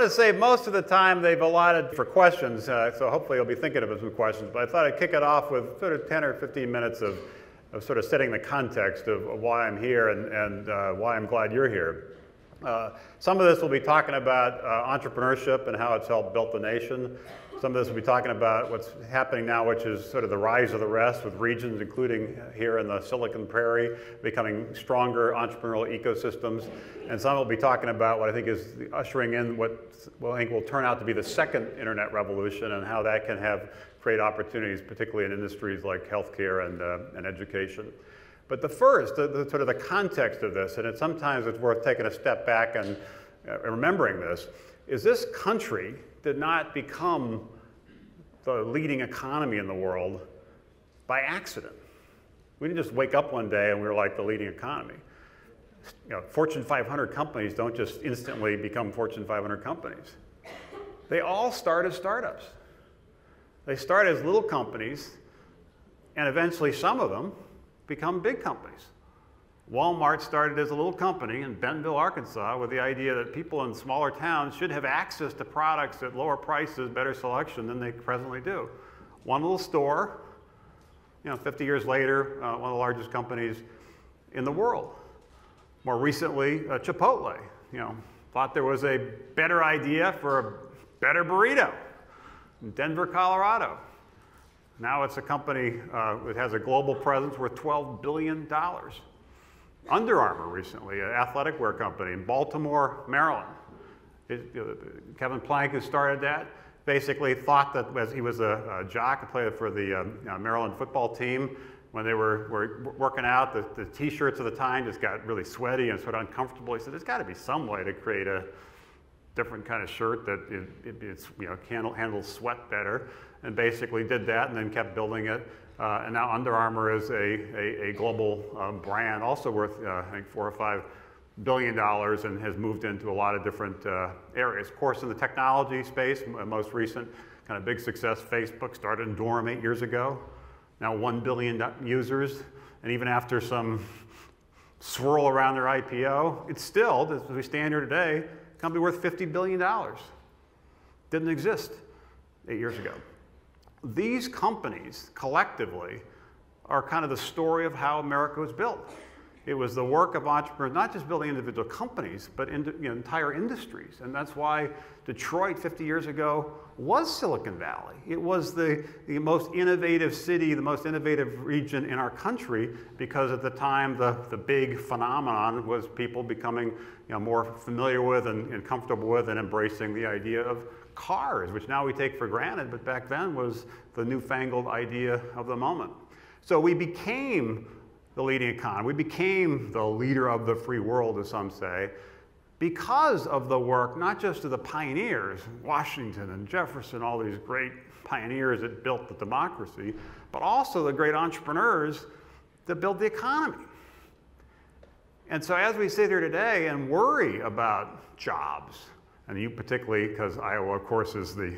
to save most of the time they've allotted for questions, so hopefully you'll be thinking of some questions. But I thought I'd kick it off with sort of 10 or 15 minutes of sort of setting the context of why I'm here and why I'm glad you're here. Some of this will be talking about entrepreneurship and how it's helped build the nation. Some of this will be talking about what's happening now, which is sort of the rise of the rest, with regions, including here in the Silicon Prairie, becoming stronger entrepreneurial ecosystems. And some will be talking about what I think is ushering in what I think will turn out to be the second internet revolution, and how that can have great opportunities, particularly in industries like healthcare and education. But the first, sort of the context of this, and sometimes it's worth taking a step back and remembering this country did not become the leading economy in the world by accident. We didn't just wake up one day and we were like the leading economy. You know, Fortune 500 companies don't just instantly become Fortune 500 companies. They all start as startups. They start as little companies, and eventually some of them become big companies. Walmart started as a little company in Bentonville, Arkansas, with the idea that people in smaller towns should have access to products at lower prices, better selection than they presently do. One little store, 50 years later, one of the largest companies in the world. More recently, Chipotle, thought there was a better idea for a better burrito in Denver, Colorado. Now it's a company that has a global presence worth $12 billion. Under Armour recently, an athletic wear company in Baltimore, Maryland. Kevin Plank, who started that, basically thought that as he was a jock and played for the Maryland football team, when they were working out, the t-shirts of the time just got really sweaty and sort of uncomfortable. He said, there's got to be some way to create a different kind of shirt that handles sweat better, and basically did that and then kept building it. And now Under Armour is a global brand, also worth I think $4 or $5 billion, and has moved into a lot of different areas. Of course, in the technology space, most recent kind of big success, Facebook started in Durham 8 years ago. Now 1 billion users, and even after some swirl around their IPO, it's still, as we stand here today, a company worth $50 billion. Didn't exist 8 years ago. These companies, collectively, are kind of the story of how America was built. It was the work of entrepreneurs, not just building individual companies, but entire industries. And that's why Detroit 50 years ago was Silicon Valley. It was the most innovative city, the most innovative region in our country, because at the time the big phenomenon was people becoming more familiar with and comfortable with and embracing the idea of cars, which now we take for granted, but back then was the newfangled idea of the moment. So we became the leading economy. We became the leader of the free world, as some say, because of the work, not just of the pioneers, Washington and Jefferson, all these great pioneers that built the democracy, but also the great entrepreneurs that built the economy. And so as we sit here today and worry about jobs, and you particularly, because Iowa, of course, is the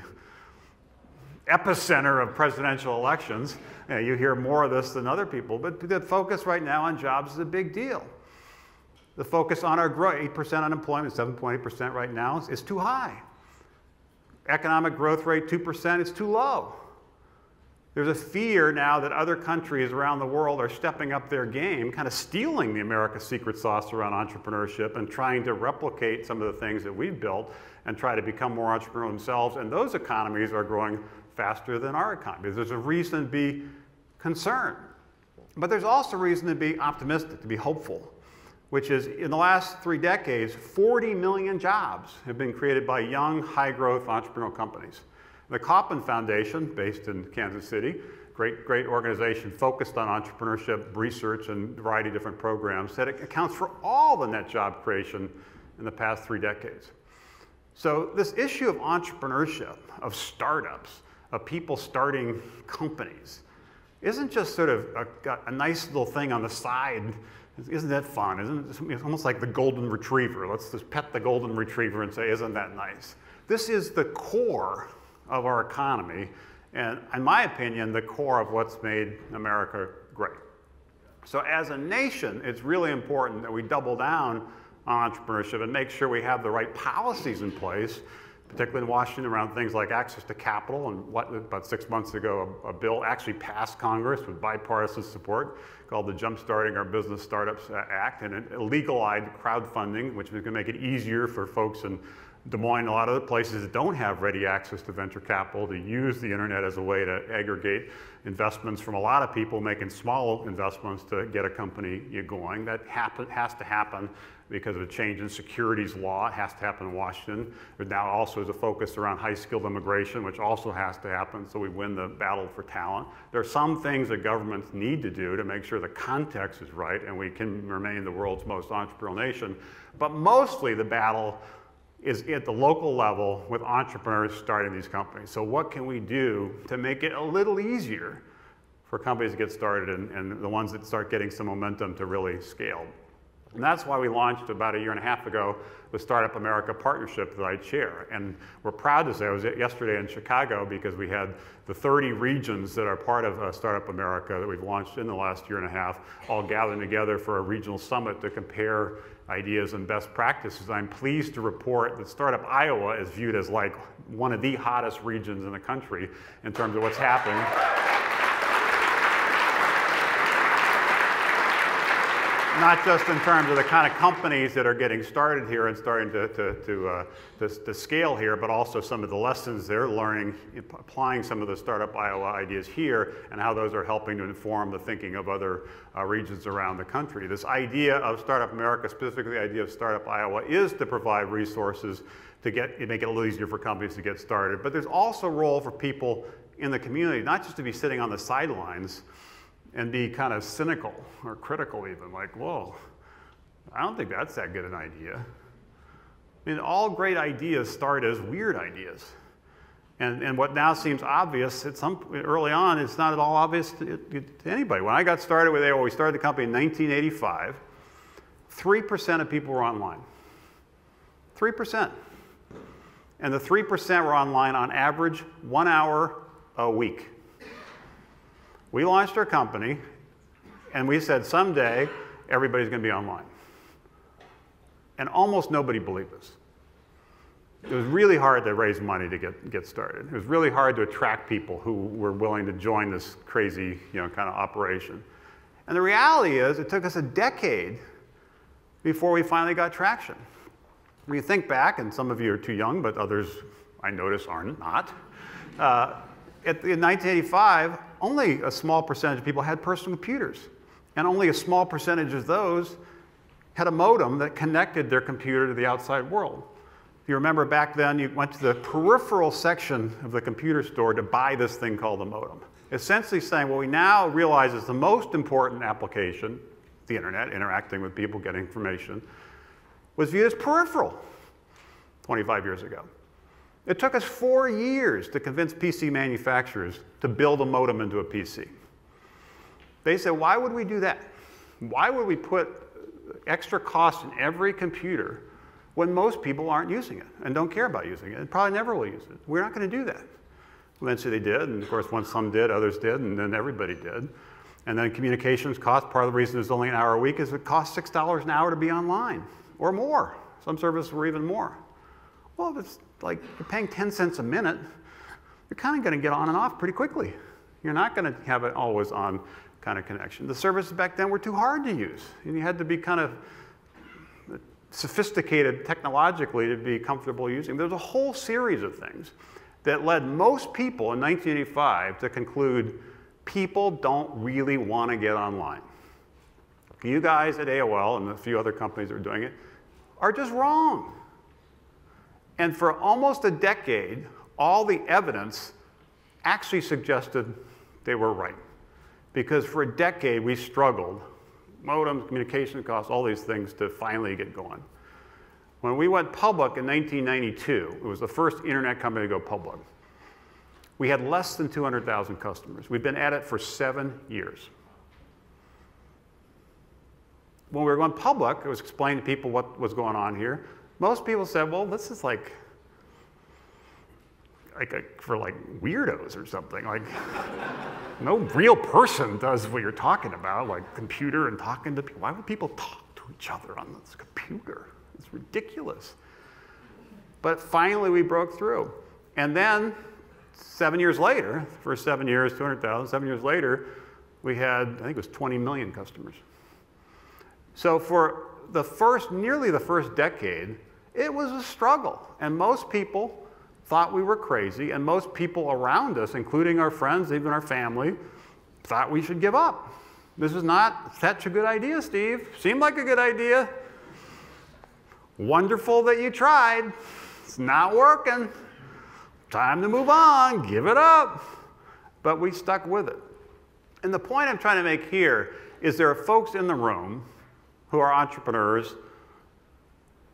epicenter of presidential elections, you hear more of this than other people, but the focus right now on jobs is a big deal. The focus on our growth, 8% unemployment, 7.8% right now, is too high. Economic growth rate, 2%, is too low. There's a fear now that other countries around the world are stepping up their game, kind of stealing the America secret sauce around entrepreneurship and trying to replicate some of the things that we've built and try to become more entrepreneurial themselves. And those economies are growing faster than our economy. There's a reason to be concerned. But there's also reason to be optimistic, to be hopeful, which is in the last 3 decades, 40 million jobs have been created by young, high-growth entrepreneurial companies. The Kauffman Foundation, based in Kansas City, great organization focused on entrepreneurship research and a variety of different programs, said it accounts for all the net job creation in the past 3 decades. So this issue of entrepreneurship, of startups, of people starting companies, isn't just sort of a nice little thing on the side. Isn't that fun? Isn't it? It's almost like the golden retriever. Let's just pet the golden retriever and say, isn't that nice? This is the core of our economy, and in my opinion, the core of what's made America great. So as a nation, it's really important that we double down on entrepreneurship and make sure we have the right policies in place particularly in Washington, around things like access to capital. And about 6 months ago, a bill actually passed Congress with bipartisan support called the Jumpstarting Our Business Startups Act, and it legalized crowdfunding, which is going to make it easier for folks in Des Moines and a lot of other places that don't have ready access to venture capital to use the internet as a way to aggregate investments from a lot of people making small investments to get a company going. That has to happen because of a change in securities law. It has to happen in Washington. There now also is a focus around high-skilled immigration, which also has to happen so we win the battle for talent. There are some things that governments need to do to make sure the context is right and we can remain the world's most entrepreneurial nation. But mostly the battle is at the local level with entrepreneurs starting these companies. So what can we do to make it a little easier for companies to get started and the ones that start getting some momentum to really scale? And that's why we launched about 1.5 years ago the Startup America partnership that I chair. And we're proud to say, I was yesterday in Chicago because we had the 30 regions that are part of Startup America that we've launched in the last 1.5 years, all gathering together for a regional summit to compare ideas and best practices. I'm pleased to report that Startup Iowa is viewed as like one of the hottest regions in the country in terms of what's happening. Not just in terms of the kind of companies that are getting started here and starting to scale here, but also some of the lessons they're learning, applying some of the Startup Iowa ideas here, and how those are helping to inform the thinking of other regions around the country. This idea of Startup America, specifically the idea of Startup Iowa, is to provide resources to make it a little easier for companies to get started. But there's also a role for people in the community, not just to be sitting on the sidelines and be kind of cynical or critical even, like, whoa, I don't think that's that good an idea. I mean, all great ideas start as weird ideas. And what now seems obvious, early on, it's not at all obvious to anybody. When I got started with AOL, we started the company in 1985, 3% of people were online. 3%. And the 3% were online on average 1 hour a week. We launched our company, and we said someday everybody's going to be online. And almost nobody believed us. It was really hard to raise money to get started. It was really hard to attract people who were willing to join this crazy, kind of operation. And the reality is, it took us a decade before we finally got traction. When you think back, and some of you are too young, but others I notice are not. In 1985, only a small percentage of people had personal computers, and only a small percentage of those had a modem that connected their computer to the outside world. If you remember back then, you went to the peripheral section of the computer store to buy this thing called a modem. Essentially saying, what we now realize is the most important application, the internet, interacting with people, getting information, was viewed as peripheral 25 years ago. It took us 4 years to convince PC manufacturers to build a modem into a PC. They said, why would we do that? Why would we put extra cost in every computer when most people aren't using it and don't care about using it and probably never will use it? We're not going to do that. Eventually they did, and of course once some did, others did, and then everybody did. And then communications cost, part of the reason it's only an hour a week is it costs $6 an hour to be online, or more. Some services were even more. Well, if it's like you're paying 10 cents a minute, you're kind of going to get on and off pretty quickly. You're not going to have an always on kind of connection. The services back then were too hard to use, and you had to be kind of sophisticated technologically to be comfortable using. There's a whole series of things that led most people in 1985 to conclude people don't really want to get online. You guys at AOL and a few other companies that are doing it are just wrong. And for almost a decade, all the evidence actually suggested they were right. Because for a decade, we struggled, modems, communication costs, all these things, to finally get going. When we went public in 1992, it was the first internet company to go public. We had less than 200,000 customers. We've been at it for 7 years. When we were going public, it was explaining to people what was going on here. Most people said, well, this is like for weirdos or something. Like, no real person does what you're talking about, like computer and talking to people. Why would people talk to each other on this computer? It's ridiculous. But finally we broke through. And then 7 years later, first 7 years, 200,000, 7 years later, we had, I think it was 20 million customers. So for nearly the first decade, it was a struggle. And most people thought we were crazy, and most people around us, including our friends, even our family, thought we should give up. This is not such a good idea, Steve. Seemed like a good idea. Wonderful that you tried. It's not working. Time to move on. Give it up. But we stuck with it. And the point I'm trying to make here is there are folks in the room who are entrepreneurs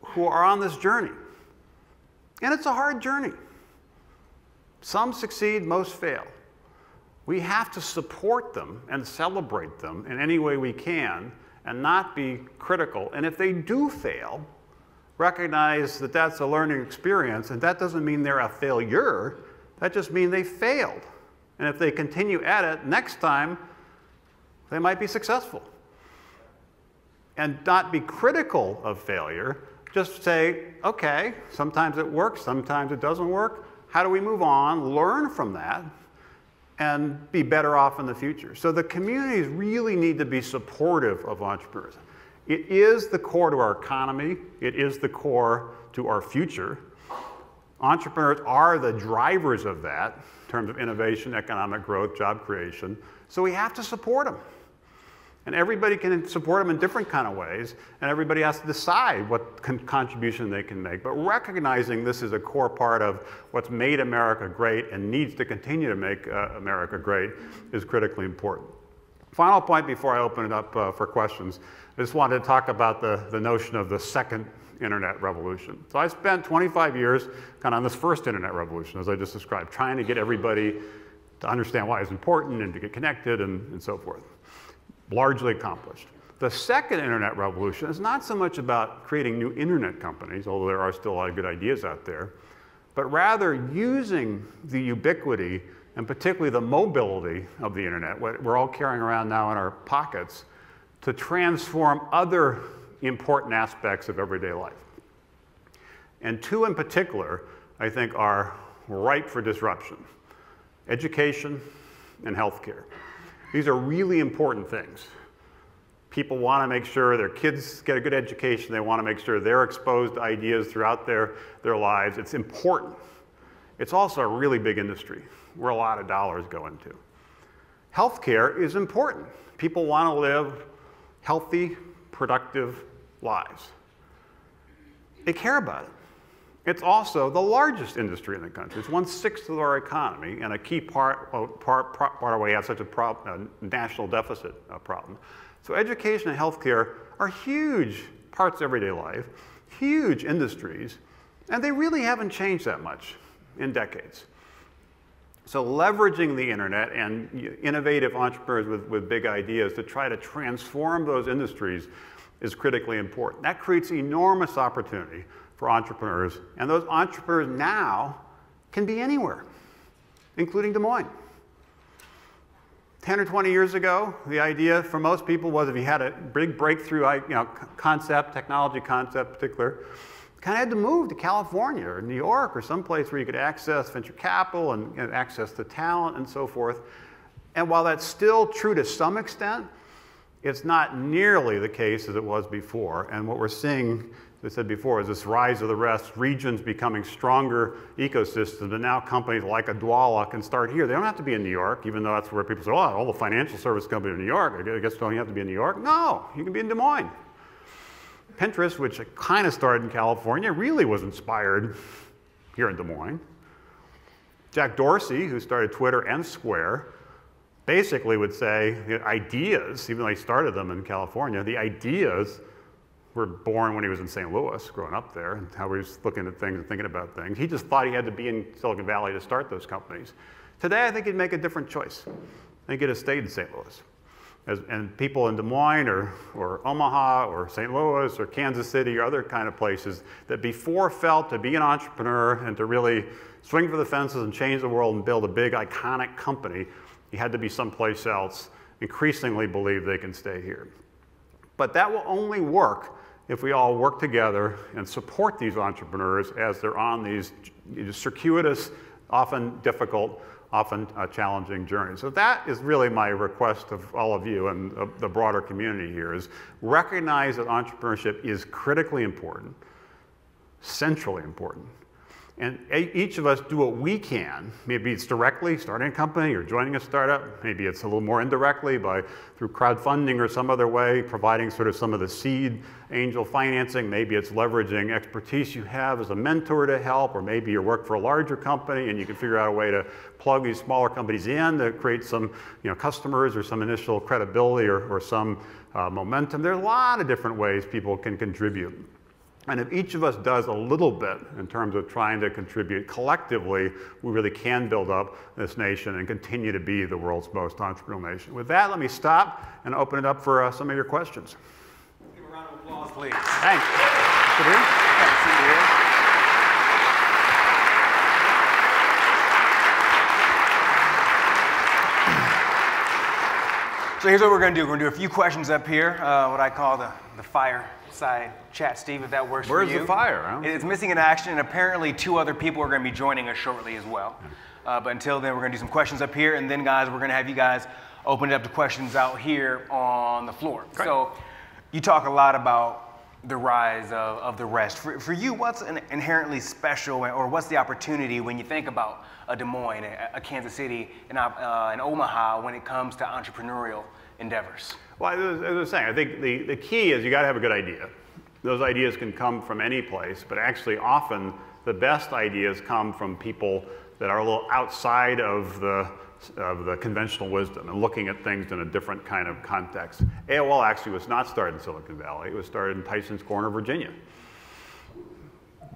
who are on this journey. And it's a hard journey. Some succeed, most fail. We have to support them and celebrate them in any way we can and not be critical. And if they do fail, recognize that that's a learning experience, and that doesn't mean they're a failure. That just means they failed. And if they continue at it, next time, they might be successful. And not be critical of failure, just say, okay, sometimes it works, sometimes it doesn't work. How do we move on, learn from that, and be better off in the future? So the communities really need to be supportive of entrepreneurs. It is the core to our economy. It is the core to our future. Entrepreneurs are the drivers of that in terms of innovation, economic growth, job creation. So we have to support them. And everybody can support them in different kind of ways, and everybody has to decide what contribution they can make. But recognizing this is a core part of what's made America great and needs to continue to make America great is critically important. Final point before I open it up for questions. I just wanted to talk about the notion of the second internet revolution. So I spent 25 years kind of on this first internet revolution, as I just described, trying to get everybody to understand why it's important and to get connected and so forth. Largely accomplished. The second internet revolution is not so much about creating new internet companies, although there are still a lot of good ideas out there, but rather using the ubiquity and particularly the mobility of the internet, what we're all carrying around now in our pockets, to transform other important aspects of everyday life. And two in particular, I think, are ripe for disruption: education and healthcare. These are really important things. People want to make sure their kids get a good education. They want to make sure they're exposed to ideas throughout their lives. It's important. It's also a really big industry where a lot of dollars go into. Healthcare is important. People want to live healthy, productive lives. They care about it. It's also the largest industry in the country. It's 1/6 of our economy, and a key part of why we have such a national deficit problem. So education and healthcare are huge parts of everyday life, huge industries, and they really haven't changed that much in decades. So leveraging the internet and innovative entrepreneurs with big ideas to try to transform those industries is critically important. That creates enormous opportunity for entrepreneurs, and those entrepreneurs now can be anywhere, including Des Moines. 10 or 20 years ago, the idea for most people was if you had a big breakthrough concept, technology concept in particular, you kind of had to move to California or New York or someplace where you could access venture capital and access to talent and so forth. And while that's still true to some extent, it's not nearly the case as it was before. And what we're seeing, as I said before, is this rise of the rest, regions becoming stronger ecosystems, and now companies like Adwala can start here. They don't have to be in New York, even though that's where people say, oh, all the financial service companies in New York, I guess don't you have to be in New York? No, you can be in Des Moines. Pinterest, which kind of started in California, really was inspired here in Des Moines. Jack Dorsey, who started Twitter and Square, basically would say the ideas, even though he started them in California, the ideas were born when he was in St. Louis, growing up there, and how he was looking at things and thinking about things. He just thought he had to be in Silicon Valley to start those companies. Today, I think he'd make a different choice. I think he'd have stayed in St. Louis. And people in Des Moines or Omaha or St. Louis or Kansas City or other kind of places that before felt to be an entrepreneur and to really swing for the fences and change the world and build a big, iconic company, you had to be someplace else, increasingly believe they can stay here. But that will only work if we all work together and support these entrepreneurs as they're on these circuitous, often difficult, often challenging journeys. So that is really my request of all of you and the broader community here, is recognize that entrepreneurship is critically important, centrally important. And each of us do what we can. Maybe it's directly starting a company or joining a startup. Maybe it's a little more indirectly through crowdfunding or some other way, providing sort of some of the seed angel financing. Maybe it's leveraging expertise you have as a mentor to help, or maybe you work for a larger company and you can figure out a way to plug these smaller companies in to create some customers or some initial credibility or some momentum. There are a lot of different ways people can contribute. And if each of us does a little bit in terms of trying to contribute collectively, we really can build up this nation and continue to be the world's most entrepreneurial nation. With that, let me stop and open it up for some of your questions. Give a round of applause, please. Thanks. Good here. Good to see you here. So here's what we're going to do. We're going to do a few questions up here, what I call the fireside chat. Steve, if that works for you. Where's the fire? It's missing in action, and apparently 2 other people are going to be joining us shortly as well. But until then, we're going to do some questions up here, and then, guys, we're going to have you guys open it up to questions out here on the floor. Great. So you talk a lot about the rise of the rest. For you, what's inherently special, or what's the opportunity when you think about a Des Moines, a Kansas City, and Omaha when it comes to entrepreneurial endeavors? Well, as I was saying, I think the key is you got to have a good idea. Those ideas can come from any place, but actually often the best ideas come from people that are a little outside of the conventional wisdom and looking at things in a different kind of context. AOL actually was not started in Silicon Valley. It was started in Tyson's Corner, Virginia.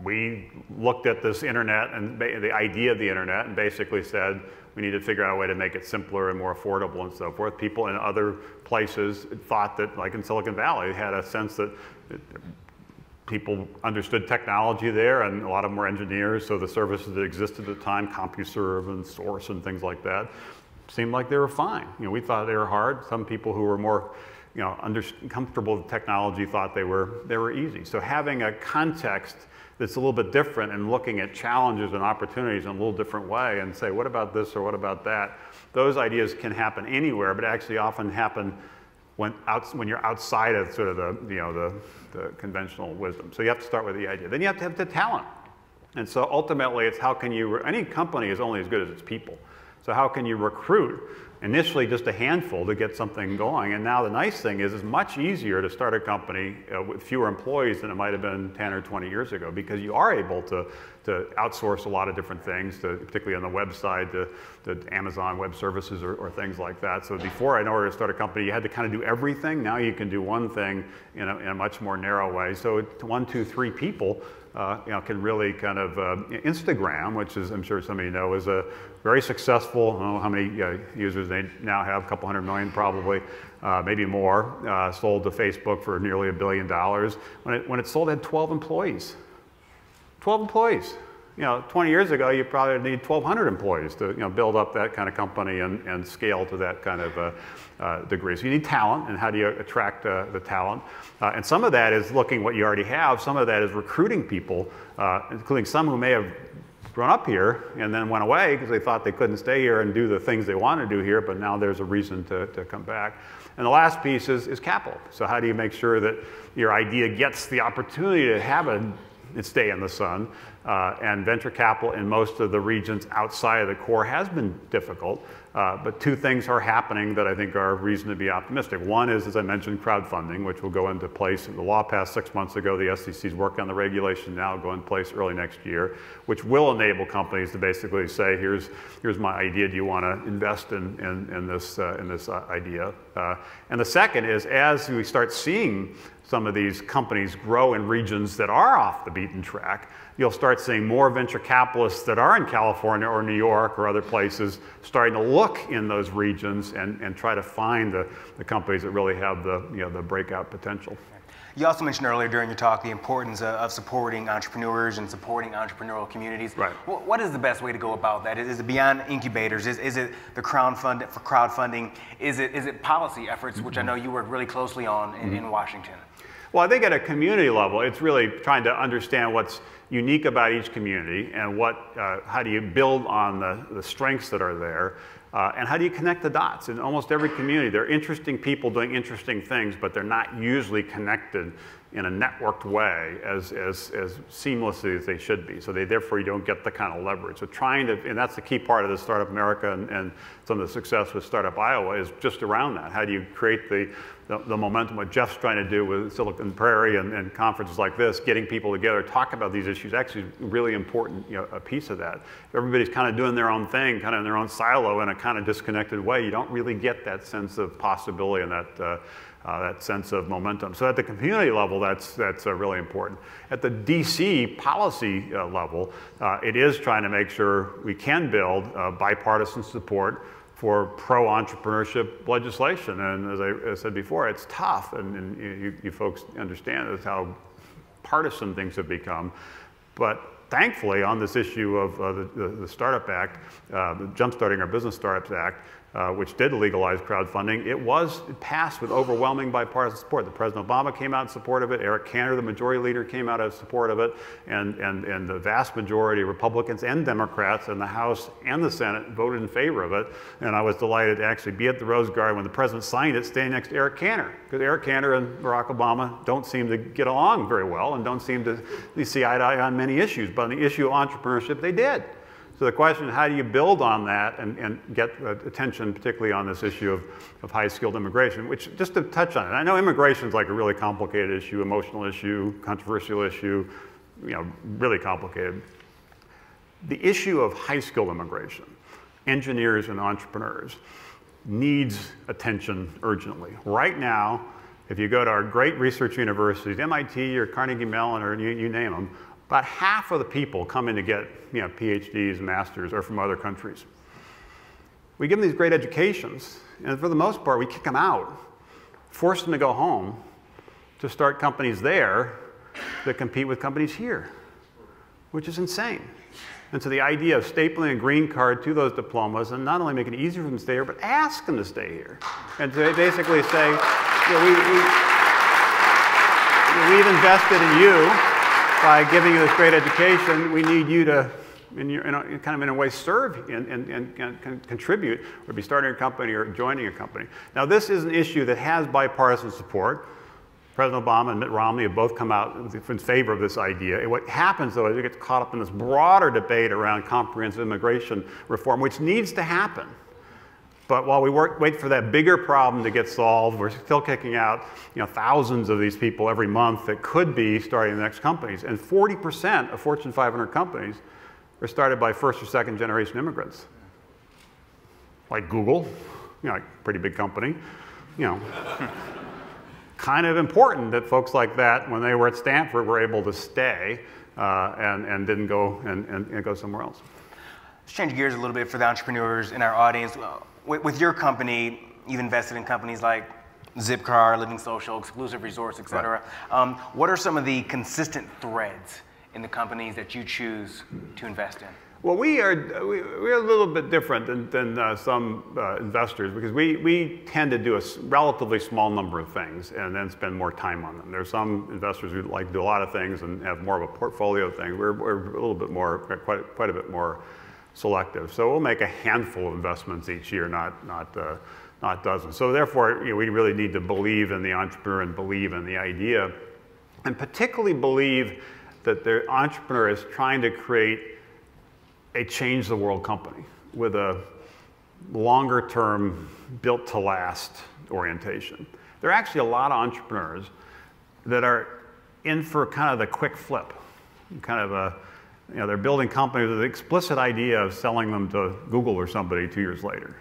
We looked at this internet and the idea of the internet and basically said we need to figure out a way to make it simpler and more affordable and so forth. People in other places thought that, like in Silicon Valley, had a sense that people understood technology there, and a lot of them were engineers, so the services that existed at the time, CompuServe and Source and things like that, seemed like they were fine. We thought they were hard. Some people who were more comfortable with technology thought they were easy. So having a context that's a little bit different and looking at challenges and opportunities in a little different way and say, what about this or what about that? Those ideas can happen anywhere, but actually often happen when you're outside of sort of the conventional wisdom. So you have to start with the idea. Then you have to have the talent. And so ultimately it's how can you, any company is only as good as its people. So how can you recruit initially just a handful to get something going? And now the nice thing is it's much easier to start a company with fewer employees than it might have been 10 or 20 years ago, because you are able to outsource a lot of different things, particularly on the web side, to Amazon Web Services or things like that. So before, in order to start a company, you had to kind of do everything. Now you can do one thing in a much more narrow way. So 1, 2, 3 people can really kind of, Instagram, which is, I'm sure some of you know, is a very successful, I don't know how many users they now have, a couple 100 million probably, maybe more, sold to Facebook for nearly $1 billion. When it sold, it had 12 employees. 12 employees. 20 years ago, you probably need 1,200 employees to build up that kind of company and scale to that kind of degree. So you need talent, and how do you attract the talent? And some of that is looking what you already have. Some of that is recruiting people, including some who may have grown up here and then went away because they thought they couldn't stay here and do the things they want to do here, but now there's a reason to come back. And the last piece is capital. So how do you make sure that your idea gets the opportunity to have and stay in the sun? And venture capital in most of the regions outside of the core has been difficult, but 2 things are happening that I think are reason to be optimistic. One is, as I mentioned, crowdfunding, which will go into place. The law passed 6 months ago. The SEC's working on the regulation now, go in place early next year, which will enable companies to basically say, here's my idea. Do you want to invest in this idea? And the second is, as we start seeing some of these companies grow in regions that are off the beaten track, you'll start seeing more venture capitalists that are in California or New York or other places starting to look in those regions and try to find the companies that really have the breakout potential. You also mentioned earlier during your talk the importance of supporting entrepreneurs and supporting entrepreneurial communities. Right. What is the best way to go about that? Is it beyond incubators? Is it the crowdfunding? Is it policy efforts, which I know you work really closely on in Washington? Well, I think at a community level, it's really trying to understand what's unique about each community and how do you build on the strengths that are there, and how do you connect the dots. In almost every community, there are interesting people doing interesting things, but they're not usually connected in a networked way as seamlessly as they should be. So therefore you don't get the kind of leverage. So and that's the key part of the Startup America and some of the success with Startup Iowa is just around that. How do you create the momentum, what Jeff's trying to do with Silicon Prairie and conferences like this, getting people together, talk about these issues, actually really important, a piece of that. If everybody's kind of doing their own thing, kind of in their own silo in a kind of disconnected way, you don't really get that sense of possibility and that sense of momentum. So at the community level, that's really important. At the DC policy level, it is trying to make sure we can build bipartisan support for pro-entrepreneurship legislation. And as I said before, it's tough, and you folks understand how partisan things have become. But thankfully, on this issue of the Startup Act, the Jumpstarting Our Business Startups Act, which did legalize crowdfunding, it passed with overwhelming bipartisan support. The President Obama came out in support of it. Eric Cantor, the majority leader, came out in support of it. And the vast majority of Republicans and Democrats in the House and the Senate voted in favor of it. And I was delighted to actually be at the Rose Garden when the President signed it, standing next to Eric Cantor. Because Eric Cantor and Barack Obama don't seem to get along very well and don't seem to see eye to eye on many issues. But on the issue of entrepreneurship, they did. So the question is, how do you build on that and get attention, particularly on this issue of high-skilled immigration, which, just to touch on it, I know immigration is like a really complicated issue, emotional issue, controversial issue, really complicated. The issue of high-skilled immigration, engineers and entrepreneurs, needs attention urgently. Right now, if you go to our great research universities, MIT or Carnegie Mellon or you name them, about half of the people coming to get PhDs and masters are from other countries. We give them these great educations, and for the most part, we kick them out, force them to go home to start companies there that compete with companies here, which is insane. And so the idea of stapling a green card to those diplomas and not only making it easier for them to stay here, but ask them to stay here. And to basically say, we've invested in you by giving you this great education. We need you to, kind of in a way, serve and contribute, or be starting a company or joining a company. Now, this is an issue that has bipartisan support. President Obama and Mitt Romney have both come out in favor of this idea. And what happens, though, is it gets caught up in this broader debate around comprehensive immigration reform, which needs to happen. But while we wait for that bigger problem to get solved, we're still kicking out thousands of these people every month that could be starting the next companies. And 40% of Fortune 500 companies are started by first or second generation immigrants. Like Google, like pretty big company, kind of important that folks like that, when they were at Stanford, were able to stay and didn't go and go somewhere else. Let's change gears a little bit for the entrepreneurs in our audience. With your company, you've invested in companies like Zipcar, LivingSocial, Exclusive Resorts, et cetera. Right. What are some of the consistent threads in the companies that you choose to invest in? Well, we're a little bit different than some investors, because we tend to do a relatively small number of things and then spend more time on them. There's some investors who like to do a lot of things and have more of a portfolio of things. We're a little bit more, quite a bit more selective. So we'll make a handful of investments each year, not dozens. So therefore, we really need to believe in the entrepreneur and believe in the idea, and particularly believe that the entrepreneur is trying to create a change the world company with a longer term, built to last orientation. There are actually a lot of entrepreneurs that are in for kind of the quick flip, kind of they're building companies with the explicit idea of selling them to Google or somebody 2 years later.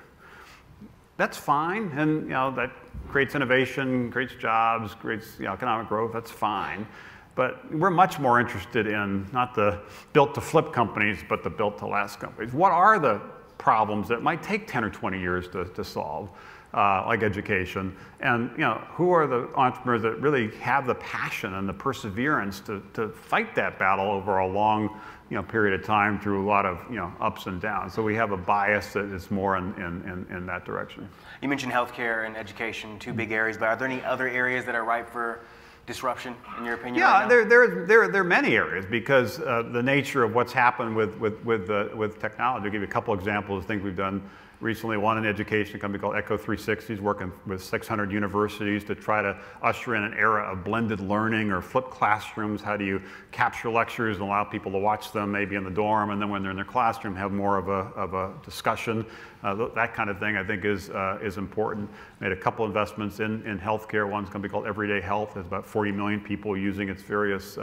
That's fine, and that creates innovation, creates jobs, creates economic growth. That's fine, but we're much more interested in not the built to flip companies, but the built to last companies. What are the problems that might take 10 or 20 years to solve? Like education, and who are the entrepreneurs that really have the passion and the perseverance to fight that battle over a long period of time through a lot of ups and downs. So we have a bias that is more in that direction. You mentioned healthcare and education, two big areas, but are there any other areas that are ripe for disruption, in your opinion? Yeah, right now? there are many areas because the nature of what's happened with technology. I'll give you a couple examples of things we've done recently. One in education, a company called Echo 360 working with 600 universities to try to usher in an era of blended learning or flipped classrooms. How do you capture lectures and allow people to watch them maybe in the dorm, and then when they're in their classroom have more of a discussion. That kind of thing I think is important. Made a couple investments in healthcare. One's a company called Everyday Health. There's about 40 million people using its various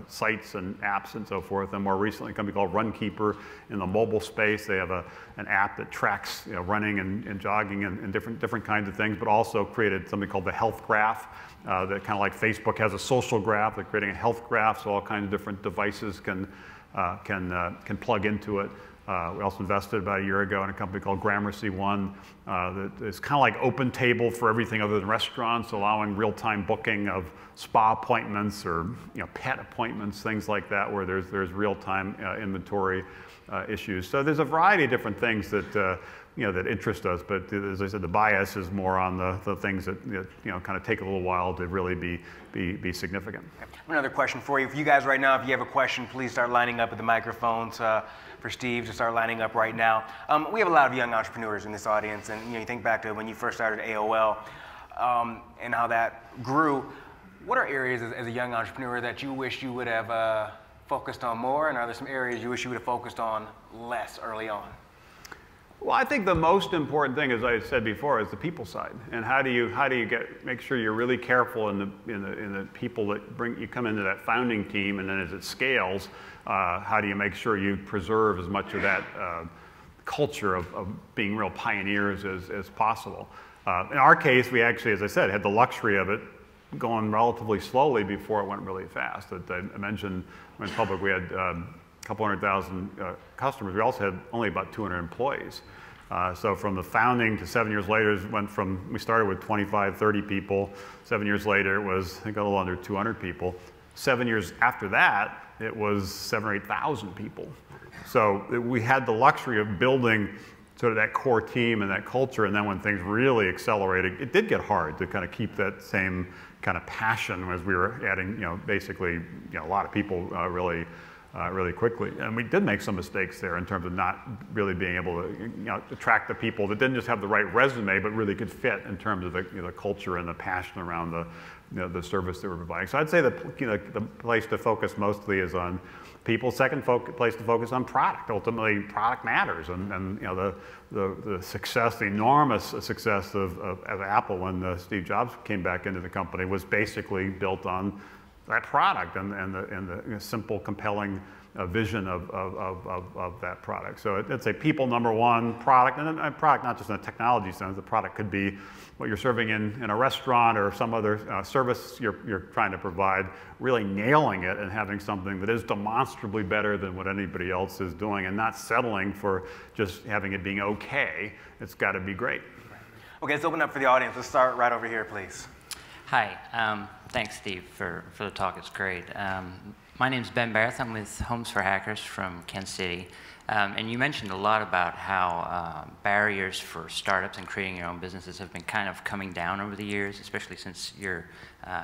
sites and apps and so forth. And more recently, a company called Runkeeper in the mobile space. They have an app that tracks running and jogging and different kinds of things, but also created something called the Health Graph. That kind of like Facebook has a social graph. They're creating a health graph, so all kinds of different devices can plug into it. We also invested about a year ago in a company called Gramercy One that is kind of like Open Table for everything other than restaurants, allowing real-time booking of spa appointments or pet appointments, things like that, where there's real-time inventory issues. So there's a variety of different things that that interest us, but as I said, the bias is more on the things that kind of take a little while to really be significant. Another question for you. For you guys right now, if you have a question, please start lining up at the microphones. For Steve to start lining up right now. We have a lot of young entrepreneurs in this audience, and you think back to when you first started AOL and how that grew. What are areas as a young entrepreneur that you wish you would have focused on more, and are there some areas you wish you would have focused on less early on? Well, I think the most important thing, as I said before, is the people side, and how do you make sure you're really careful in the people that you come into that founding team, and then as it scales, how do you make sure you preserve as much of that culture of being real pioneers as possible? In our case, we actually, as I said, had the luxury of it going relatively slowly before it went really fast. I mentioned when public we had a couple 100,000 customers. We also had only about 200 employees. So from the founding to 7 years later, we started with 25, 30 people. 7 years later, it was, I think, a little under 200 people. 7 years after that, it was 7,000 or 8,000 people. So we had the luxury of building sort of that core team and that culture, and then when things really accelerated, it did get hard to kind of keep that same kind of passion as we were adding, basically, a lot of people really quickly. And we did make some mistakes there in terms of not really being able to attract the people that didn't just have the right resume, but really could fit in terms of the culture and the passion around the service that we're providing. So I'd say the place to focus mostly is on people. Second place to focus on product. Ultimately, product matters, and the success, the enormous success of Apple when Steve Jobs came back into the company was basically built on that product and the simple, compelling vision of that product. So it's a people number one, product, and a product not just in a technology sense. The product could be what you're serving in a restaurant or some other service you're trying to provide, really nailing it and having something that is demonstrably better than what anybody else is doing, and not settling for just having it being okay. It's got to be great. Okay, let's open up for the audience. Let's start right over here, please. Hi, thanks Steve for the talk, it's great. My name's Ben Barrett, I'm with Homes for Hackers from Kansas City. And you mentioned a lot about how barriers for startups and creating your own businesses have been kind of coming down over the years, especially since your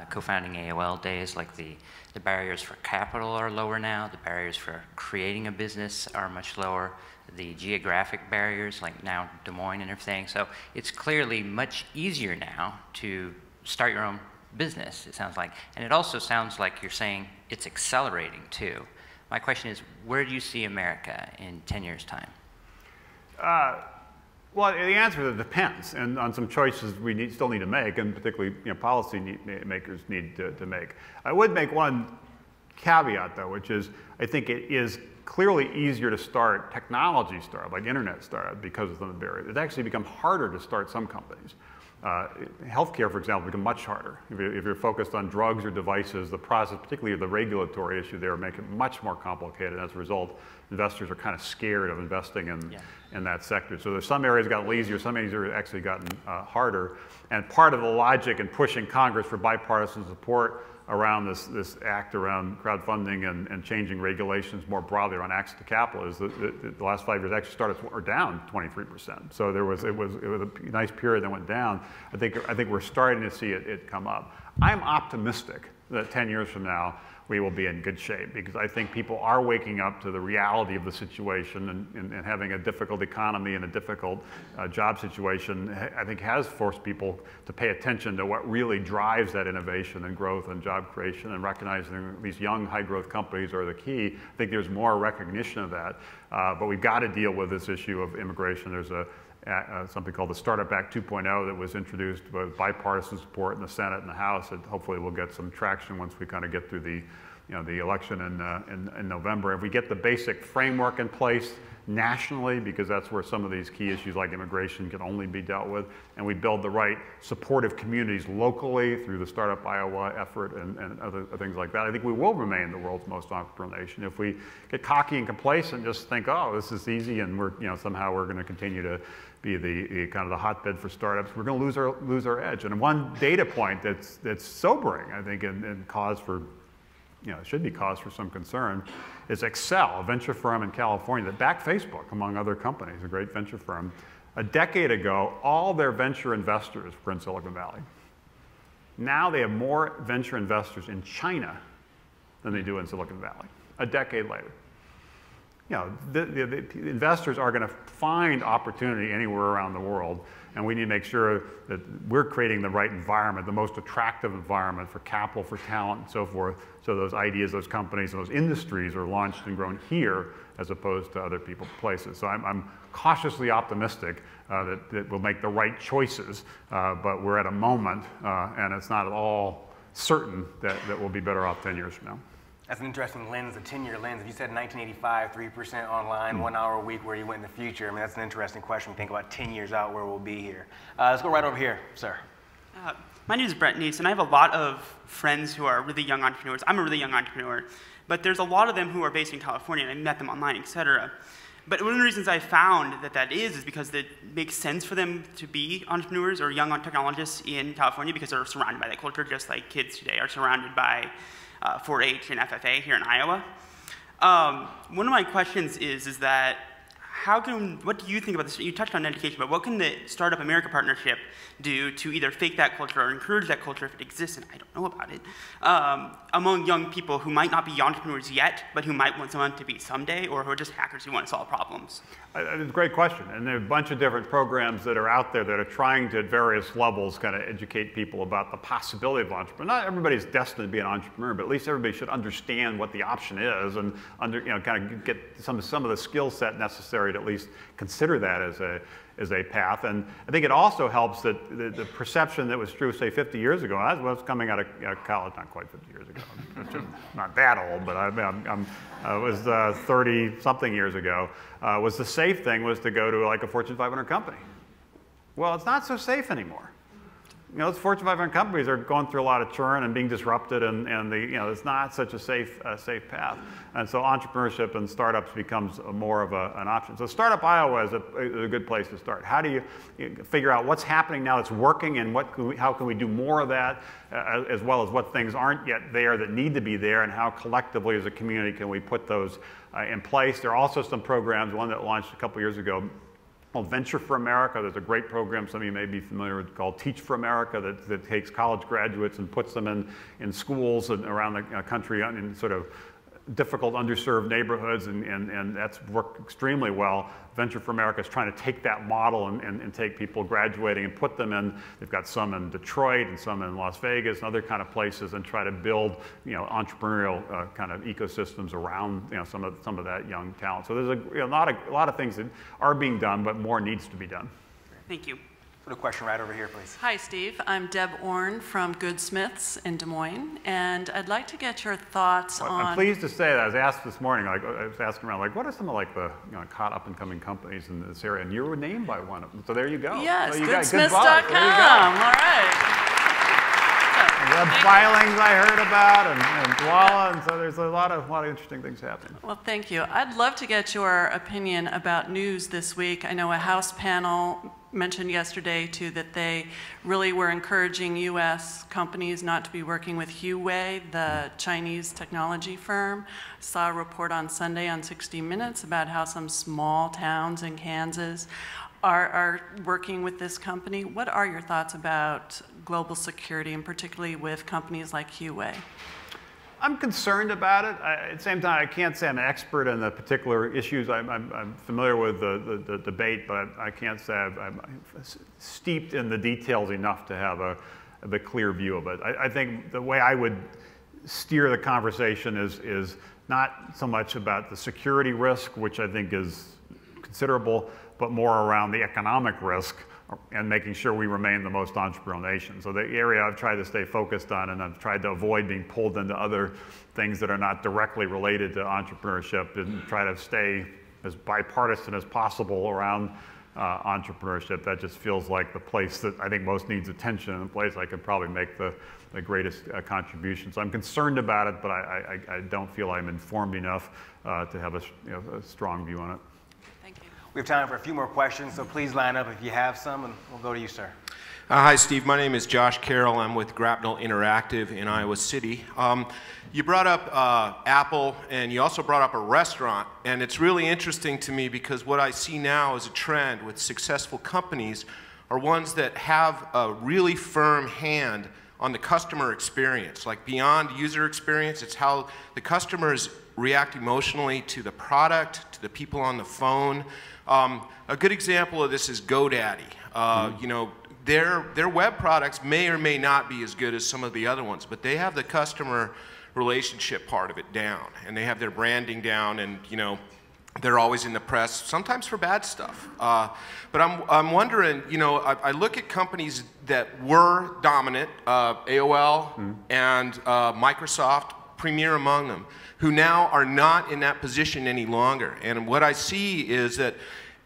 co-founding AOL days. Like the barriers for capital are lower now, the barriers for creating a business are much lower, the geographic barriers, like now Des Moines and everything. So it's clearly much easier now to start your own business, it sounds like. And it also sounds like you're saying it's accelerating too. My question is, where do you see America in 10 years' time? Well, the answer is it depends, and on some choices we still need to make, and particularly policy makers need to make. I would make one caveat, though, which is I think it is clearly easier to start technology startup, like internet startup, because of the barriers. It's actually become harder to start some companies. Healthcare, for example, become much harder. If you're focused on drugs or devices, the process, particularly the regulatory issue there, make it much more complicated. As a result, investors are kind of scared of investing in that sector. So there's some areas gotten easier, some areas have actually gotten harder. And part of the logic in pushing Congress for bipartisan support around this act around crowdfunding and changing regulations more broadly around access to capital is that the last 5 years actually started down 23%. So it was a nice period that went down. I think we're starting to see it come up. I'm optimistic that 10 years from now, we will be in good shape, because I think people are waking up to the reality of the situation, and having a difficult economy and a difficult job situation, I think, has forced people to pay attention to what really drives that innovation and growth and job creation, and recognizing these young high growth companies are the key. I think there's more recognition of that, but we've got to deal with this issue of immigration. There's something called the Startup Act 2.0 that was introduced with bipartisan support in the Senate and the House, that hopefully will get some traction once we kind of get through the election in November. If we get the basic framework in place nationally, because that's where some of these key issues like immigration can only be dealt with, and we build the right supportive communities locally through the Startup Iowa effort and other things like that, I think we will remain the world's most entrepreneurial nation. If we get cocky and complacent and just think, oh, this is easy, and somehow we're going to continue to be the kind of the hotbed for startups, we're going to lose our edge. And one data point that's sobering, I think, and cause for, it should be cause for some concern, is Excel, a venture firm in California that backed Facebook, among other companies, a great venture firm. A decade ago, all their venture investors were in Silicon Valley. Now they have more venture investors in China than they do in Silicon Valley, a decade later. The investors are going to find opportunity anywhere around the world, and we need to make sure that we're creating the right environment, the most attractive environment for capital, for talent, and so forth, so those ideas, those companies, those industries are launched and grown here as opposed to other people's places. So I'm cautiously optimistic that we'll make the right choices, but we're at a moment, and it's not at all certain that we'll be better off 10 years from now. That's an interesting lens, a 10-year lens. If you said 1985, 3% online, 1 hour a week, where you went in the future, I mean, that's an interesting question. Think about 10 years out, where we'll be here. Let's go right over here, sir. My name is Brett Neese, and I have a lot of friends who are really young entrepreneurs. I'm a really young entrepreneur, but there's a lot of them who are based in California, and I met them online, et cetera. But one of the reasons I found that is because it makes sense for them to be entrepreneurs or young technologists in California, because they're surrounded by that culture, just like kids today are surrounded by 4-H and FFA here in Iowa. One of my questions is that what do you think about this? You touched on education, but what can the Startup America Partnership do to either fake that culture or encourage that culture if it exists, and I don't know about it, among young people who might not be entrepreneurs yet, but who might want someone to be someday, or who are just hackers who want to solve problems? It's a great question, and there are a bunch of different programs that are out there that are trying to, at various levels, kind of educate people about the possibility of entrepreneur. Not everybody's destined to be an entrepreneur, but at least everybody should understand what the option is, and kind of get some of the skill set necessary to at least consider that as a path. And I think it also helps that the perception that was true, say, 50 years ago, and I was coming out of college, not quite 50 years ago, not that old, but I was 30-something years ago, was the safe thing was to go to like a Fortune 500 company. Well, it's not so safe anymore. Those Fortune 500 companies are going through a lot of churn and being disrupted, and it's not such a safe path. And so entrepreneurship and startups becomes more of an option. So Startup Iowa is a good place to start. How do you figure out what's happening now that's working, and how can we do more of that, as well as what things aren't yet there that need to be there, and how collectively as a community can we put those in place. There are also some programs, one that launched a couple years ago, called Venture for America. There's a great program some of you may be familiar with called Teach for America that takes college graduates and puts them in schools and around the country in sort of difficult, underserved neighborhoods, and that's worked extremely well. Venture for America is trying to take that model and take people graduating and put them in. They've got some in Detroit and some in Las Vegas and other kind of places, and try to build entrepreneurial kind of ecosystems around some of that young talent. So there's a lot of things that are being done, but more needs to be done. Thank you. Put a question right over here, please. Hi, Steve. I'm Deb Orn from Goodsmiths in Des Moines, and I'd like to get your thoughts on... I'm pleased to say that I was asked this morning, I was asking around, what are some of the hot up-and-coming companies in this area? And you were named by one of them, so there you go. Yes, so goodsmiths.com. All right. Web filings I heard about, and Dwala, and so there's a lot of interesting things happening. Well, thank you. I'd love to get your opinion about news this week. I know a House panel mentioned yesterday, too, that they really were encouraging U.S. companies not to be working with Huawei, the Chinese technology firm. I saw a report on Sunday on 60 Minutes about how some small towns in Kansas are working with this company. What are your thoughts about global security, and particularly with companies like Huawei? I'm concerned about it. At the same time, I can't say I'm an expert in the particular issues. I'm familiar with the debate, but I can't say I'm steeped in the details enough to have a clear view of it. I think the way I would steer the conversation is not so much about the security risk, which I think is considerable, but more around the economic risk and making sure we remain the most entrepreneurial nation. So the area I've tried to stay focused on, and I've tried to avoid being pulled into other things that are not directly related to entrepreneurship, and try to stay as bipartisan as possible around entrepreneurship. That just feels like the place that I think most needs attention, and the place I could probably make the greatest contribution. So I'm concerned about it, but I don't feel I'm informed enough to have a strong view on it. Thank you. We have time for a few more questions, so please line up if you have some, and we'll go to you, sir. Hi, Steve. My name is Josh Carroll. I'm with Grapnel Interactive in Iowa City. You brought up Apple, and you also brought up a restaurant, and it's really interesting to me because what I see now as a trend with successful companies are ones that have a really firm hand on the customer experience. Like beyond user experience, it's how the customers react emotionally to the product, to the people on the phone. A good example of this is GoDaddy. You know, their web products may or may not be as good as some of the other ones, but they have the customer relationship part of it down, and they have their branding down, and you know, they're always in the press, sometimes for bad stuff. But I'm wondering, you know, I look at companies that were dominant, AOL and Microsoft, Premier among them, who now are not in that position any longer. And what I see is that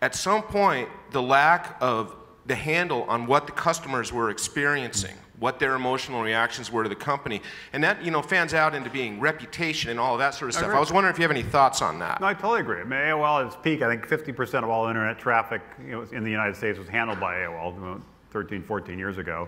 at some point, the lack of the handle on what the customers were experiencing, what their emotional reactions were to the company, and that, you know, fans out into being reputation and all of that sort of stuff. I was wondering if you have any thoughts on that. No, I totally agree. I mean, AOL at its peak, I think 50% of all internet traffic, you know, in the United States was handled by AOL 13, 14 years ago.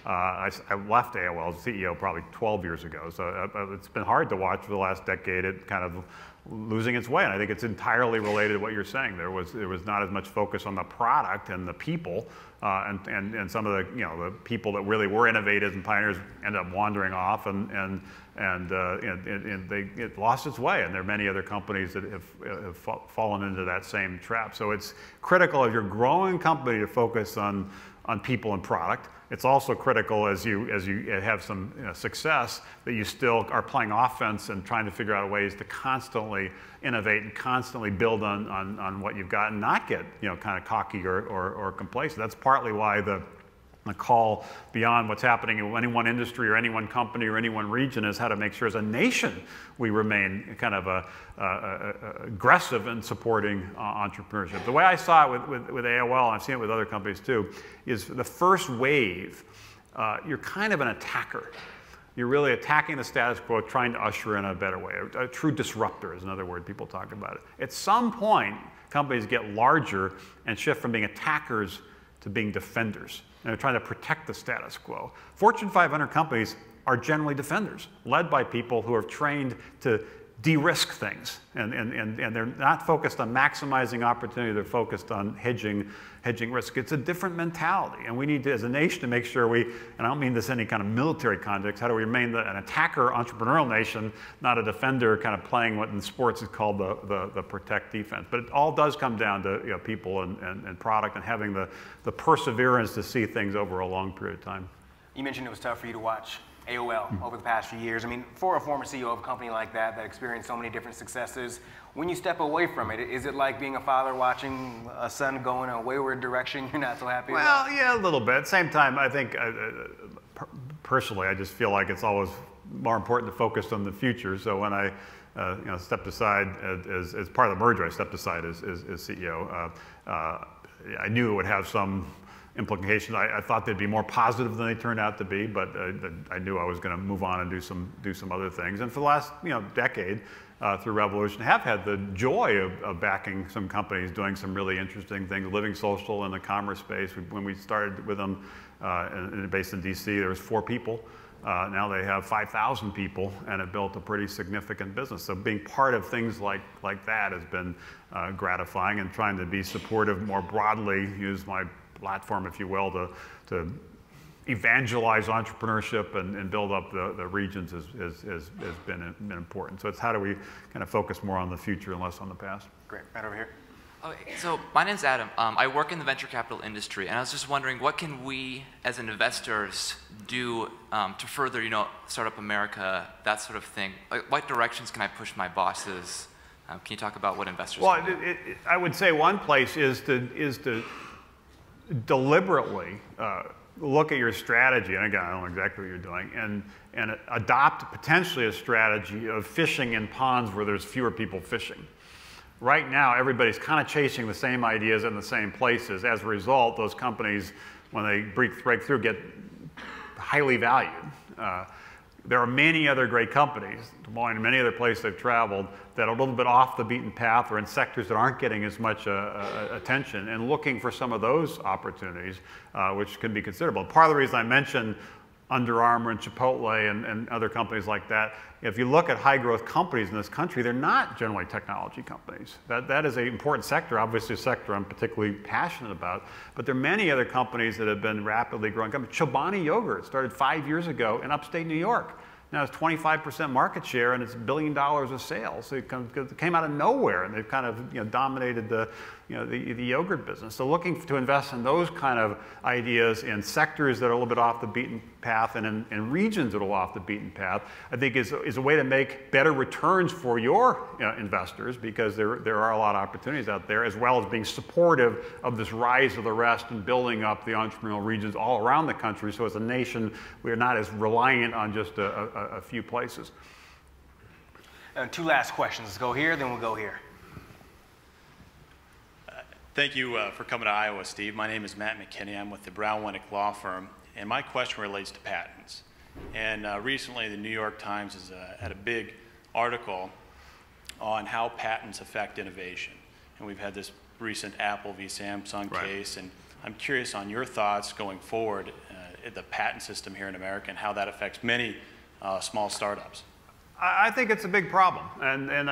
I left AOL as CEO probably 12 years ago, so it's been hard to watch for the last decade it kind of losing its way, and I think it's entirely related to what you're saying. There was not as much focus on the product and the people, and some of the, you know, the people that really were innovators and pioneers ended up wandering off, and it lost its way. And there are many other companies that have fallen into that same trap. So it's critical as you're a growing company to focus on people and product. It's also critical as you have some success that you still are playing offense and trying to figure out ways to constantly innovate and constantly build on what you've got and not get, you know, kind of cocky or complacent. That's partly why the call beyond what's happening in any one industry or any one company or any one region is how to make sure as a nation we remain kind of aggressive in supporting entrepreneurship. The way I saw it with AOL, and I've seen it with other companies too, is the first wave, you're kind of an attacker. You're really attacking the status quo, trying to usher in a better way. A true disruptor is another word people talk about it. At some point, companies get larger and shift from being attackers to being defenders. And they're trying to protect the status quo. Fortune 500 companies are generally defenders, led by people who are trained to de-risk things. And they're not focused on maximizing opportunity, they're focused on hedging risk. It's a different mentality. And we need to, as a nation, to make sure we, and I don't mean this in any kind of military context, how do we remain an attacker, entrepreneurial nation, not a defender kind of playing what in sports is called the protect defense. But it all does come down to, you know, people and product and having the perseverance to see things over a long period of time. You mentioned it was tough for you to watch AOL over the past few years. I mean, for a former CEO of a company like that experienced so many different successes, when you step away from it, is it like being a father watching a son go in a wayward direction you're not so happy with? Well, yeah, a little bit. At the same time, I think, personally, I just feel like it's always more important to focus on the future. So when I you know, stepped aside as part of the merger, I stepped aside as CEO. I knew it would have some implications. I thought they'd be more positive than they turned out to be, but I knew I was going to move on and do some other things. And for the last, you know, decade, through Revolution, have had the joy of backing some companies doing some really interesting things. LivingSocial in the commerce space. When we started with them, based in DC, there was 4 people. Now they have 5,000 people and have built a pretty significant business. So being part of things like that has been gratifying, and trying to be supportive more broadly, use my platform, if you will, to evangelize entrepreneurship and build up the regions has been important. So it's how do we kind of focus more on the future and less on the past. Great, right over here. Okay, so my name's Adam. I work in the venture capital industry, and I was just wondering, what can we as investors do to further, Startup America, that sort of thing? Like, what directions can I push my bosses? Can you talk about what investors can do? I would say one place is to deliberately look at your strategy, and again, I don't know exactly what you're doing, and adopt potentially a strategy of fishing in ponds where there's fewer people fishing. Right now, everybody's kind of chasing the same ideas in the same places. As a result, those companies, when they break through, get highly valued. There are many other great companies, Des Moines and many other places I've traveled, that are a little bit off the beaten path or in sectors that aren't getting as much attention, and looking for some of those opportunities, which can be considerable. Part of the reason I mentioned Under Armour and Chipotle and other companies like that, if you look at high growth companies in this country, they're not generally technology companies. That is an important sector, obviously a sector I'm particularly passionate about, but there are many other companies that have been rapidly growing companies. Chobani Yogurt started 5 years ago in upstate New York. Now it's 25% market share and it's $1 billion of sales. So it came out of nowhere, and they've kind of dominated the yogurt business. So looking to invest in those kind of ideas in sectors that are a little bit off the beaten path and in regions that are off the beaten path, I think is a way to make better returns for your investors, because there are a lot of opportunities out there, as well as being supportive of this rise of the rest and building up the entrepreneurial regions all around the country. So as a nation, we are not as reliant on just a few places. And two last questions. Let's go here, then we'll go here. Thank you for coming to Iowa, Steve. My name is Matt McKinney. I'm with the Brown Winnick Law Firm, and my question relates to patents. And recently, the New York Times has had a big article on how patents affect innovation. And we've had this recent Apple v. Samsung case, and I'm curious on your thoughts going forward at the patent system here in America and how that affects many small startups. I think it's a big problem. And in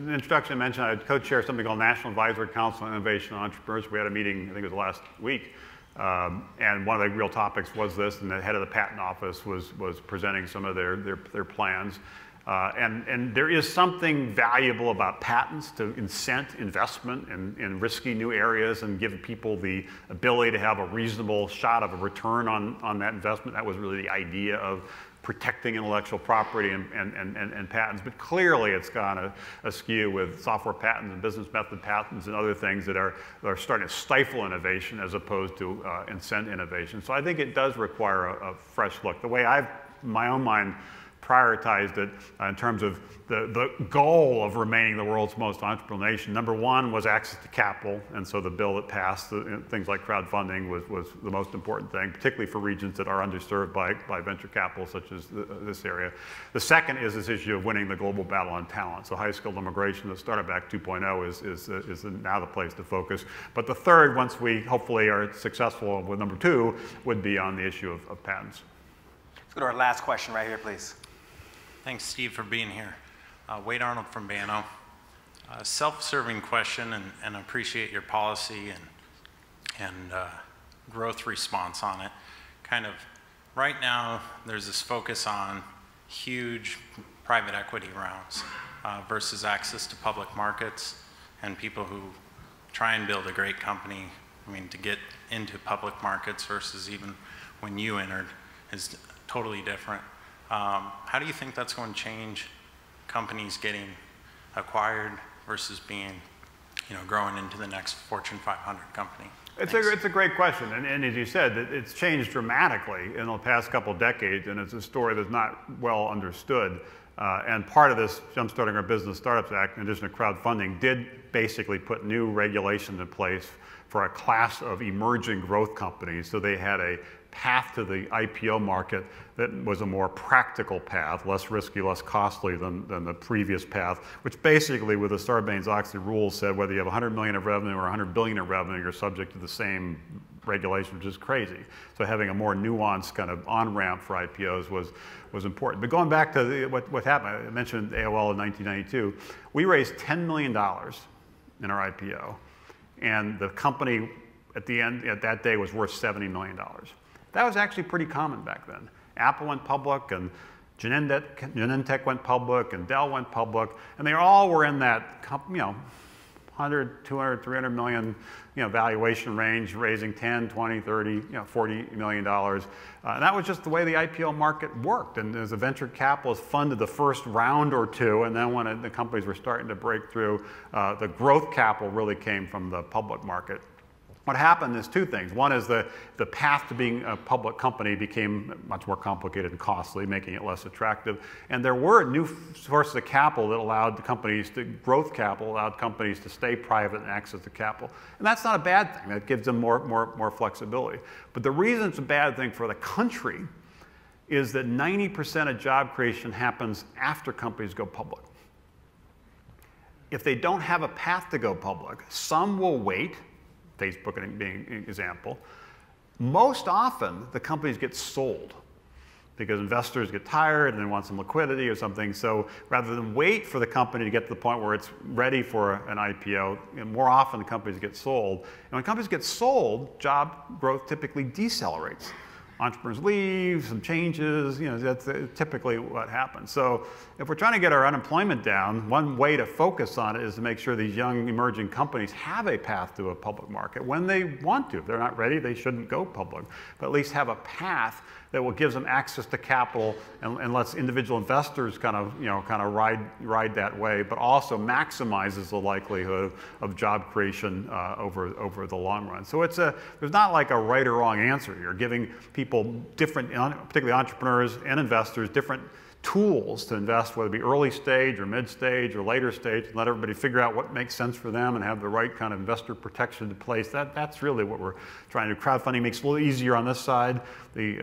the introduction I mentioned, I co-chair something called National Advisory Council on Innovation and Entrepreneurship. We had a meeting, I think it was last week, and one of the real topics was this, and the head of the patent office was presenting some of their plans. And there is something valuable about patents to incent investment in risky new areas and give people the ability to have a reasonable shot of a return on that investment. That was really the idea of protecting intellectual property and patents. But clearly it's gone askew with software patents and business method patents and other things that are starting to stifle innovation as opposed to incent innovation. So I think it does require a fresh look. The way I've, in my own mind, prioritized it in terms of the goal of remaining the world's most entrepreneurial nation. Number one was access to capital, and so the bill that passed, things like crowdfunding was the most important thing, particularly for regions that are underserved by venture capital, such as this area. The second is this issue of winning the global battle on talent. So high-skilled immigration, the Startup Act 2.0 is now the place to focus. But the third, once we hopefully are successful with number two, would be on the issue of patents. Let's go to our last question right here, please. Thanks, Steve, for being here. Wade Arnold from Banno. Self-serving question, and I appreciate your policy and growth response on it. Kind of, right now, there's this focus on huge private equity rounds versus access to public markets, and people who try and build a great company, I mean, to get into public markets versus even when you entered is totally different. How do you think that's going to change companies getting acquired versus being, growing into the next Fortune 500 company? It's a great question, and as you said, it's changed dramatically in the past couple of decades, and it's a story that's not well understood. And part of this Jumpstarting Our Business Startups Act, in addition to crowdfunding, did basically put new regulations in place for a class of emerging growth companies. So they had a path to the IPO market that was a more practical path, less risky, less costly than the previous path, which basically, with the Sarbanes-Oxley rules, said whether you have 100 million of revenue or 100 billion of revenue, you're subject to the same regulation, which is crazy. So having a more nuanced kind of on-ramp for IPOs was important. But going back to what happened, I mentioned AOL in 1992. We raised $10 million in our IPO, and the company at the end, at that day, was worth $70 million. That was actually pretty common back then. Apple went public, and Genentech went public, and Dell went public, and they all were in that, 100, 200, 300 million, valuation range, raising 10, 20, 30, $40 million. And that was just the way the IPO market worked. And as the venture capitalists funded the first round or two, and then when the companies were starting to break through, the growth capital really came from the public market. What happened is two things. One is the path to being a public company became much more complicated and costly, making it less attractive. And there were new sources of capital that allowed the companies to, growth capital allowed companies to stay private and access to capital. And that's not a bad thing. That gives them more flexibility. But the reason it's a bad thing for the country is that 90% of job creation happens after companies go public. If they don't have a path to go public, some will wait, Facebook being an example. Most often, the companies get sold because investors get tired and they want some liquidity or something. So rather than wait for the company to get to the point where it's ready for an IPO, more often the companies get sold. And when companies get sold, job growth typically decelerates. Entrepreneurs leave, some changes, that's typically what happens. So if we're trying to get our unemployment down, one way to focus on it is to make sure these young emerging companies have a path to a public market when they want to. If they're not ready, they shouldn't go public, but at least have a path that will give them access to capital and lets individual investors kind of ride that way, but also maximizes the likelihood of job creation over the long run. So there's not like a right or wrong answer here. Giving people different, particularly entrepreneurs and investors, different tools to invest, whether it be early stage or mid stage or later stage, and let everybody figure out what makes sense for them and have the right kind of investor protection in place. That's really what we're trying to do. Crowdfunding makes it a little easier on this side. The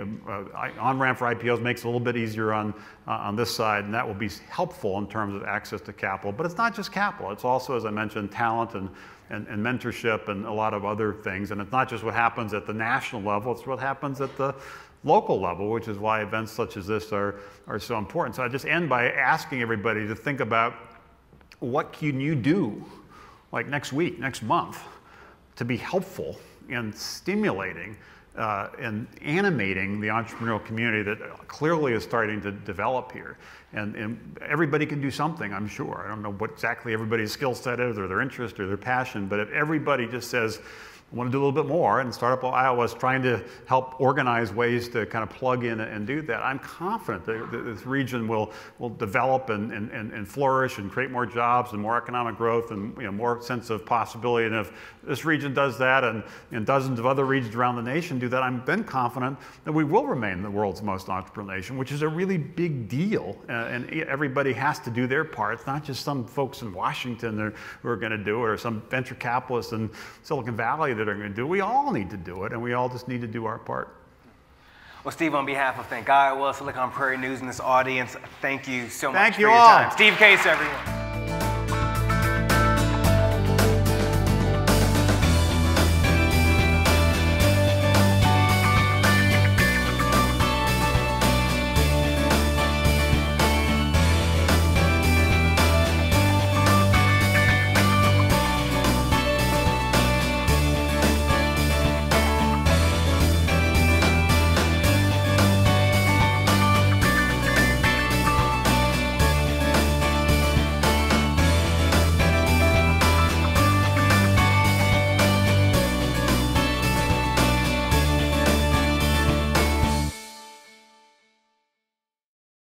on-ramp for IPOs makes it a little bit easier on this side, and that will be helpful in terms of access to capital. But it's not just capital. It's also, as I mentioned, talent and mentorship and a lot of other things. And it's not just what happens at the national level, it's what happens at the local level, which is why events such as this are so important. So I just end by asking everybody to think about what can you do, like next week, next month, to be helpful in stimulating and animating the entrepreneurial community that clearly is starting to develop here. And everybody can do something, I'm sure. I don't know what exactly everybody's skill set is or their interest or their passion, but if everybody just says, I want to do a little bit more, and Startup Iowa is trying to help organize ways to kind of plug in and do that. I'm confident that this region will develop and flourish and create more jobs and more economic growth and more sense of possibility. And if this region does that and dozens of other regions around the nation do that, I'm then confident that we will remain the world's most entrepreneurial nation, which is a really big deal. And everybody has to do their part. It's not just some folks in Washington who are going to do it or some venture capitalists in Silicon Valley that are going to do it. We all need to do it, and we all just need to do our part. Well, Steve, on behalf of Thinc, Iowa, Silicon Prairie News, and this audience, thank you so much for your time. Steve Case, everyone.